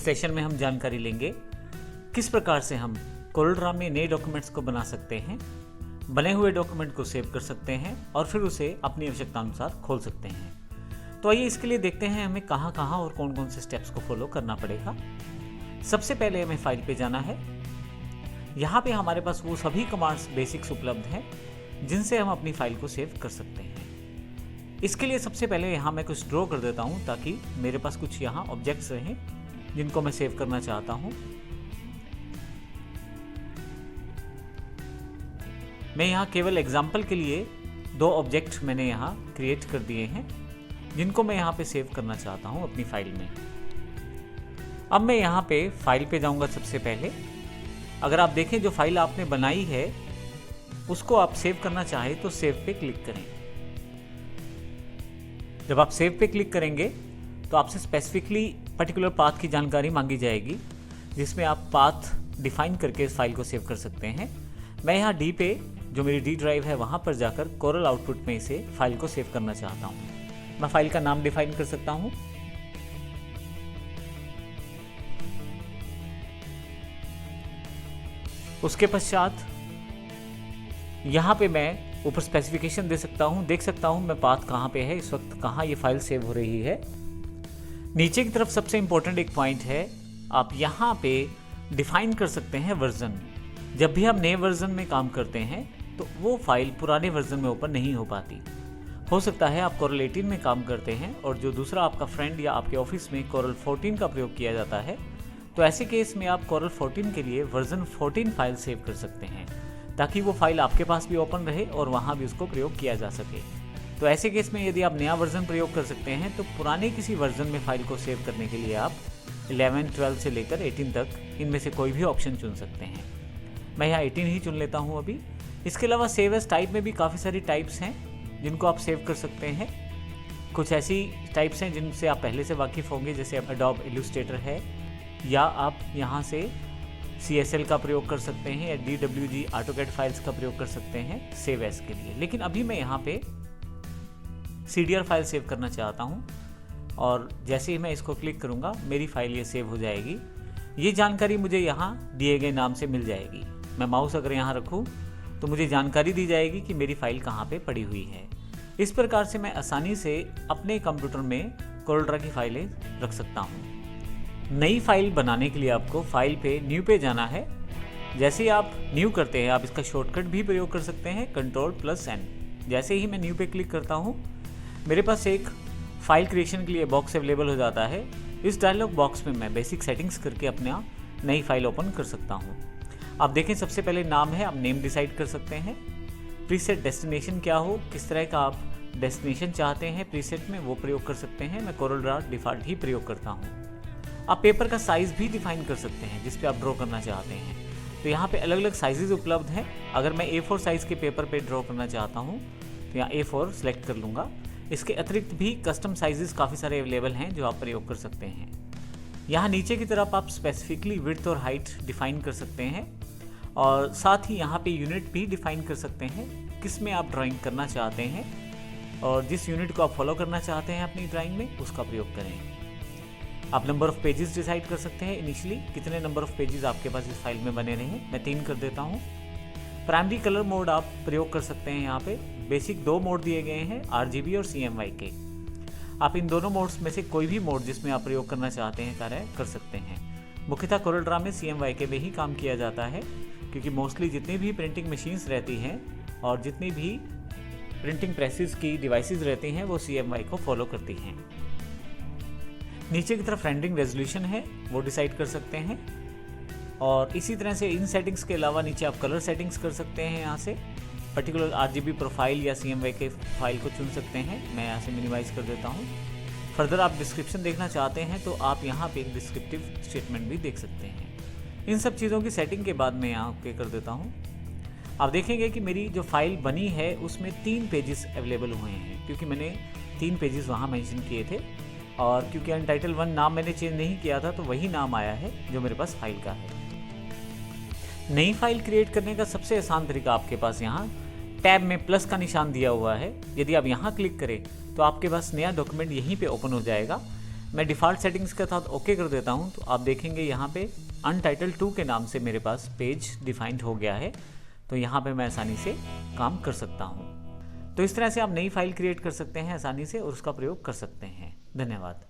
Session में हम जानकारी लेंगे किस प्रकार से हम कोरलड्रा में नए डॉक्यूमेंट्स को बना सकते हैं, बने हुए डॉक्यूमेंट को सेव कर सकते हैं और फिर उसे अपनी आवश्यकता अनुसार खोल सकते हैं। तो आइए इसके लिए देखते हैं हमें कहाँ कहाँ और कौन कौन से स्टेप्स को फॉलो करना पड़ेगा। सबसे पहले हमें फाइल पे जाना है। यहाँ पे हमारे पास वो सभी कमांड्स बेसिक्स उपलब्ध हैं जिनसे हम अपनी फाइल को सेव कर सकते हैं। इसके लिए सबसे पहले यहाँ मैं कुछ ड्रॉ कर देता हूँ ताकि मेरे पास कुछ यहाँ ऑब्जेक्ट्स रहें जिनको मैं सेव करना चाहता हूँ। मैं यहाँ केवल एग्जाम्पल के लिए 2 ऑब्जेक्ट मैंने यहाँ क्रिएट कर दिए हैं जिनको मैं यहाँ पे सेव करना चाहता हूँ अपनी फाइल में। अब मैं यहाँ पे फाइल पे जाऊँगा। सबसे पहले अगर आप देखें जो फाइल आपने बनाई है उसको आप सेव करना चाहें तो सेव पे क्लिक करें। जब आप सेव पे क्लिक करेंगे तो आपसे स्पेसिफिकली पर्टिकुलर पाथ की जानकारी मांगी जाएगी जिसमें आप पाथ डिफाइन करके इस फाइल को सेव कर सकते हैं। मैं यहाँ डी पे जो मेरी डी ड्राइव है वहाँ पर जाकर कोरल आउटपुट में इसे फाइल को सेव करना चाहता हूँ। मैं फाइल का नाम डिफाइन कर सकता हूँ। उसके पश्चात यहाँ पे मैं ऊपर स्पेसिफिकेशन दे सकता हूँ, देख सकता हूँ मैं पाथ कहाँ पे है, इस वक्त कहाँ ये फाइल सेव हो रही है। नीचे की तरफ सबसे इंपॉर्टेंट एक पॉइंट है, आप यहाँ पे डिफाइन कर सकते हैं वर्जन। जब भी हम नए वर्जन में काम करते हैं तो वो फाइल पुराने वर्जन में ओपन नहीं हो पाती। हो सकता है आप कोरल 18 में काम करते हैं और जो दूसरा आपका फ्रेंड या आपके ऑफिस में कोरल 14 का प्रयोग किया जाता है, तो ऐसे केस में आप कोरल 14 के लिए वर्जन 14 फाइल सेव कर सकते हैं ताकि वो फाइल आपके पास भी ओपन रहे और वहाँ भी उसको प्रयोग किया जा सके। तो ऐसे केस में यदि आप नया वर्जन प्रयोग कर सकते हैं तो पुराने किसी वर्जन में फाइल को सेव करने के लिए आप 11, 12 से लेकर 18 तक इनमें से कोई भी ऑप्शन चुन सकते हैं। मैं यहाँ 18 ही चुन लेता हूँ अभी। इसके अलावा सेव एज टाइप में भी काफ़ी सारी टाइप्स हैं जिनको आप सेव कर सकते हैं। कुछ ऐसी टाइप्स हैं जिनसे आप पहले से वाकिफ़ होंगे, जैसे एडोब इलस्ट्रेटर है, या आप यहाँ से CSL का प्रयोग कर सकते हैं या DWG AutoCAD फाइल्स का प्रयोग कर सकते हैं सेव एज के लिए। लेकिन अभी मैं यहाँ पे CDR फाइल सेव करना चाहता हूँ और जैसे ही मैं इसको क्लिक करूँगा मेरी फाइल ये सेव हो जाएगी। ये जानकारी मुझे यहाँ दिए गए नाम से मिल जाएगी। मैं माउस अगर यहाँ रखूँ तो मुझे जानकारी दी जाएगी कि मेरी फाइल कहाँ पे पड़ी हुई है। इस प्रकार से मैं आसानी से अपने कंप्यूटर में कोरलड्रा की फाइलें रख सकता हूँ। नई फाइल बनाने के लिए आपको फाइल पे न्यू पे जाना है। जैसे ही आप न्यू करते हैं आप इसका शॉर्टकट भी प्रयोग कर सकते हैं, Ctrl+N। जैसे ही मैं न्यू पे क्लिक करता हूँ मेरे पास एक फाइल क्रिएशन के लिए बॉक्स अवेलेबल हो जाता है। इस डायलॉग बॉक्स में मैं बेसिक सेटिंग्स करके अपना नई फाइल ओपन कर सकता हूँ। आप देखें सबसे पहले नाम है, आप नेम डिसाइड कर सकते हैं। प्रीसेट डेस्टिनेशन क्या हो, किस तरह का आप डेस्टिनेशन चाहते हैं प्रीसेट में, वो प्रयोग कर सकते हैं। मैं कोरलड्रा डिफ़ॉल्ट ही प्रयोग करता हूँ। आप पेपर का साइज़ भी डिफाइन कर सकते हैं जिस पे आप ड्रॉ करना चाहते हैं। तो यहाँ पे अलग अलग साइजेस उपलब्ध हैं। अगर मैं A4 साइज़ के पेपर पे ड्रॉ करना चाहता हूँ तो यहाँ A4 सेलेक्ट कर लूँगा। इसके अतिरिक्त भी कस्टम साइजेस काफ़ी सारे अवेलेबल हैं जो आप प्रयोग कर सकते हैं। यहाँ नीचे की तरफ आप स्पेसिफिकली विड्थ और हाइट डिफाइन कर सकते हैं और साथ ही यहाँ पे यूनिट भी डिफाइन कर सकते हैं किस में आप ड्राइंग करना चाहते हैं और जिस यूनिट को आप फॉलो करना चाहते हैं अपनी ड्राइंग में उसका प्रयोग करें। आप नंबर ऑफ़ पेजेस डिसाइड कर सकते हैं इनिशियली कितने नंबर ऑफ़ पेजेस आपके पास इस फाइल में बने रहे। मैं 3 कर देता हूँ। प्राइमरी कलर मोड आप प्रयोग कर सकते हैं। यहाँ पे बेसिक 2 मोड दिए गए हैं, RGB और CMYK। आप इन दोनों मोड्स में से कोई भी मोड जिसमें आप प्रयोग करना चाहते हैं कार्य कर सकते हैं। मुख्यतः कोरलड्रा में CMYK में ही काम किया जाता है क्योंकि मोस्टली जितनी भी प्रिंटिंग मशीन्स रहती हैं और जितनी भी प्रिंटिंग प्रेसेस की डिवाइसेस रहती हैं वो CMYK को फॉलो करती हैं। नीचे की तरफ रेंडरिंग रेजोल्यूशन है, वो डिसाइड कर सकते हैं और इसी तरह से इन सेटिंग्स के अलावा नीचे आप कलर सेटिंग्स कर सकते हैं। यहाँ से पर्टिकुलर RGB प्रोफाइल या CMYK फाइल को चुन सकते हैं। मैं यहाँ से मिनिमाइज़ कर देता हूँ। फर्दर आप डिस्क्रिप्शन देखना चाहते हैं तो आप यहाँ पे एक डिस्क्रिप्टिव स्टेटमेंट भी देख सकते हैं। इन सब चीज़ों की सेटिंग के बाद मैं यहाँ ओके कर देता हूँ। आप देखेंगे कि मेरी जो फाइल बनी है उसमें 3 पेजेस अवेलेबल हुए हैं क्योंकि मैंने 3 पेजेस वहाँ मेंशन किए थे और क्योंकि अनटाइटल 1 नाम मैंने चेंज नहीं किया था तो वही नाम आया है जो मेरे पास फाइल का है। नई फाइल क्रिएट करने का सबसे आसान तरीका आपके पास यहाँ टैब में प्लस का निशान दिया हुआ है। यदि आप यहाँ क्लिक करें तो आपके पास नया डॉक्यूमेंट यहीं पे ओपन हो जाएगा। मैं डिफ़ॉल्ट सेटिंग्स के साथ ओके कर देता हूँ तो आप देखेंगे यहाँ पे अनटाइटल 2 के नाम से मेरे पास पेज डिफाइंड हो गया है। तो यहाँ पे मैं आसानी से काम कर सकता हूँ। तो इस तरह से आप नई फाइल क्रिएट कर सकते हैं आसानी से और उसका प्रयोग कर सकते हैं। धन्यवाद।